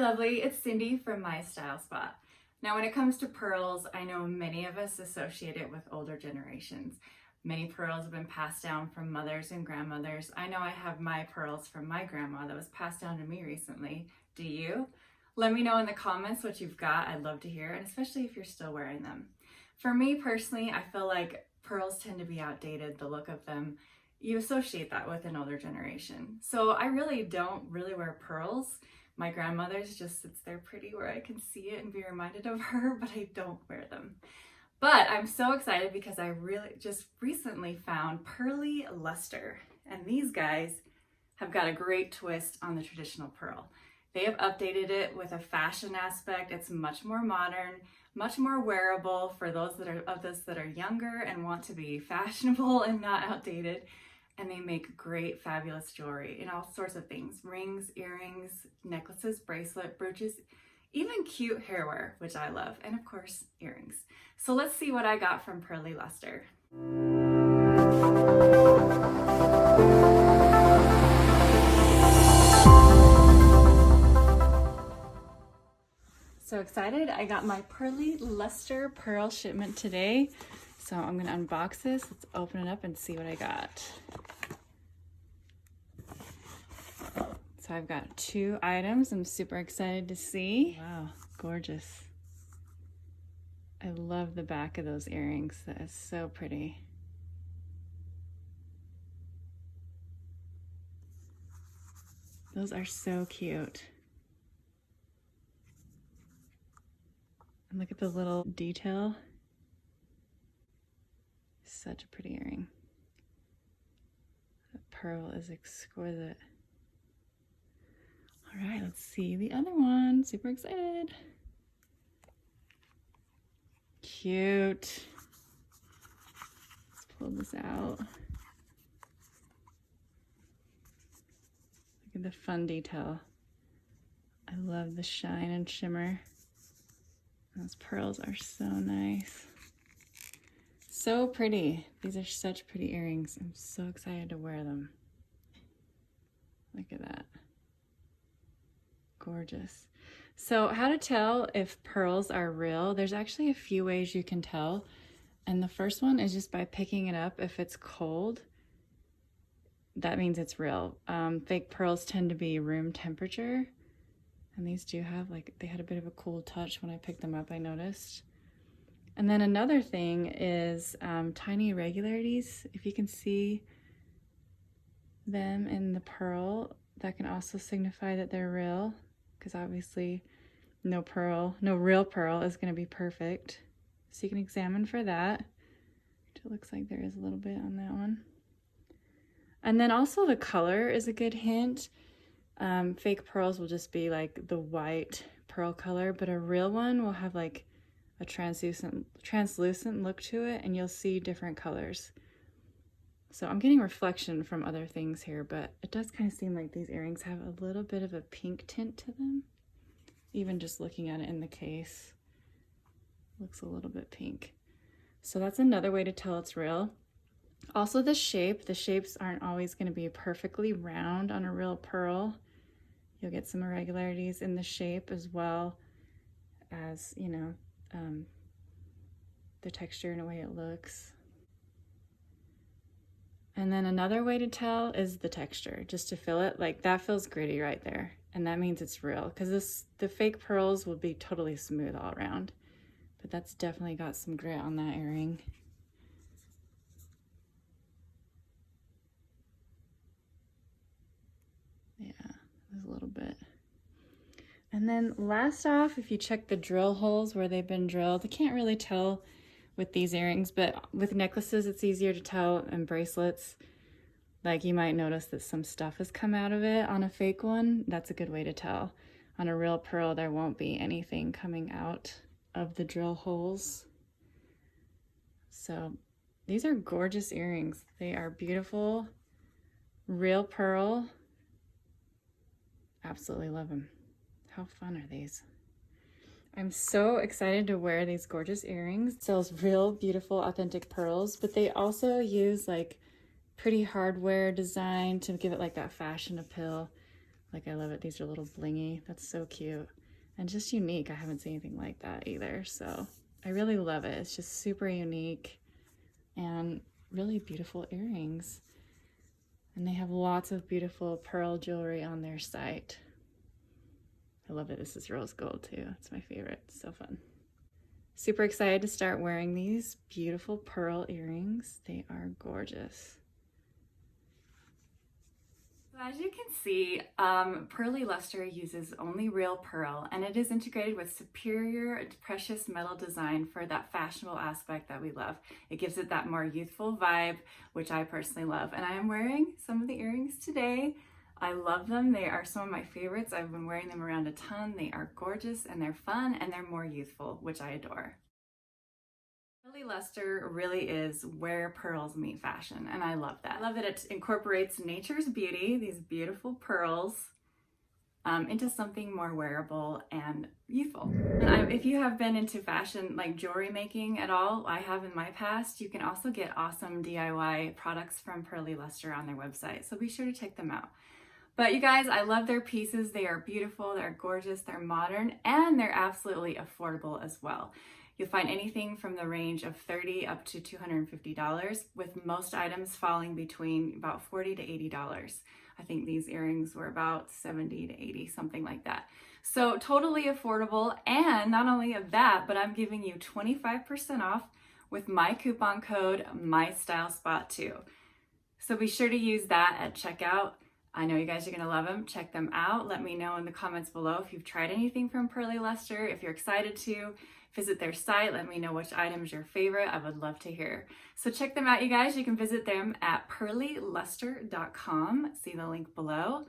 lovely, it's Cindy from MyStyleSpot. Now when it comes to pearls, I know many of us associate it with older generations. Many pearls have been passed down from mothers and grandmothers. I know I have my pearls from my grandma that was passed down to me recently. Do you? Let me know in the comments what you've got. I'd love to hear, and especially if you're still wearing them. For me personally, I feel like pearls tend to be outdated, the look of them. You associate that with an older generation. So I really don't wear pearls. My grandmother's just sits there pretty where I can see it and be reminded of her, but I don't wear them. But I'm so excited because I really just recently found Pearly Lustre, and these guys have got a great twist on the traditional pearl. They have updated it with a fashion aspect. It's much more modern, much more wearable for those of us that are younger and want to be fashionable and not outdated. And they make great, fabulous jewelry in all sorts of things: rings, earrings, necklaces, bracelet, brooches, even cute hair wear, which I love, and of course, earrings. So let's see what I got from Pearly Lustre. So excited, I got my Pearly Lustre pearl shipment today. So I'm gonna unbox this, let's open it up and see what I got. So I've got 2 items I'm super excited to see. Wow, gorgeous. I love the back of those earrings. That is so pretty. Those are so cute. And look at the little detail. Such a pretty earring. The pearl is exquisite. All right, let's see the other one. Super excited. Cute. Let's pull this out. Look at the fun detail. I love the shine and shimmer. Those pearls are so nice. So pretty. These are such pretty earrings. I'm so excited to wear them. Look at that. Gorgeous. So how to tell if pearls are real? There's actually a few ways you can tell. And the first one is just by picking it up. If it's cold, that means it's real. Fake pearls tend to be room temperature. And these do have, they had a bit of a cool touch when I picked them up, I noticed. And then another thing is tiny irregularities. If you can see them in the pearl, that can also signify that they're real. Because obviously no real pearl is going to be perfect. So you can examine for that. It looks like there is a little bit on that one. And then also the color is a good hint. Fake pearls will just be like the white pearl color, but a real one will have like a translucent look to it, and you'll see different colors. So I'm getting reflection from other things here, but it does kind of seem like these earrings have a little bit of a pink tint to them. Even just looking at it in the case, looks a little bit pink. So that's another way to tell it's real. Also the shapes aren't always going to be perfectly round on a real pearl. You'll get some irregularities in the shape as well as, the texture and the way it looks. And then another way to tell is the texture, just to feel it. Like that feels gritty right there, and that means it's real, because the fake pearls will be totally smooth all around, but that's definitely got some grit on that earring. Yeah, there's a little bit. And then last off, if you check the drill holes where they've been drilled, I can't really tell with these earrings, but with necklaces it's easier to tell, and bracelets, like you might notice that some stuff has come out of it on a fake one. That's a good way to tell. On a real pearl, there won't be anything coming out of the drill holes. So these are gorgeous earrings. They are beautiful, real pearl. Absolutely love them. How fun are these? I'm so excited to wear these gorgeous earrings. It sells real, beautiful, authentic pearls, but they also use like pretty hardware design to give it like that fashion appeal. Like I love it. These are a little blingy. That's so cute. and just unique. I haven't seen anything like that either, so I really love it. It's just super unique and really beautiful earrings. And they have lots of beautiful pearl jewelry on their site. I love it. This is rose gold too. It's my favorite. It's so fun. Super excited to start wearing these beautiful pearl earrings. They are gorgeous. So as you can see, Pearly Lustre uses only real pearl, and it is integrated with superior precious metal design for that fashionable aspect that we love. It gives it that more youthful vibe, which I personally love. And I am wearing some of the earrings today. I love them. They are some of my favorites. I've been wearing them around a ton. They are gorgeous and they're fun and they're more youthful, which I adore. Pearly Lustre really is where pearls meet fashion, and I love that. I love that it incorporates nature's beauty, these beautiful pearls, into something more wearable and youthful. And if you have been into fashion, like jewelry making at all, I have in my past, you can also get awesome DIY products from Pearly Lustre on their website, so be sure to check them out. But you guys, I love their pieces. They are beautiful, they're gorgeous, they're modern, and they're absolutely affordable as well. You'll find anything from the range of $30 up to $250, with most items falling between about $40 to $80. I think these earrings were about $70 to $80, something like that. So totally affordable, and not only of that, but I'm giving you 25% off with my coupon code MyStyleSpot too. So be sure to use that at checkout. I know you guys are gonna love them. Check them out. Let me know in the comments below if you've tried anything from Pearly Lustre, if you're excited to. Visit their site. Let me know which item is your favorite. I would love to hear. So check them out, you guys. You can visit them at pearlylustre.com. See the link below.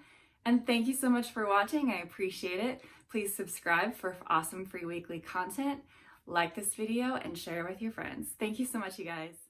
And thank you so much for watching. I appreciate it. Please subscribe for awesome free weekly content. Like this video and share it with your friends. Thank you so much, you guys.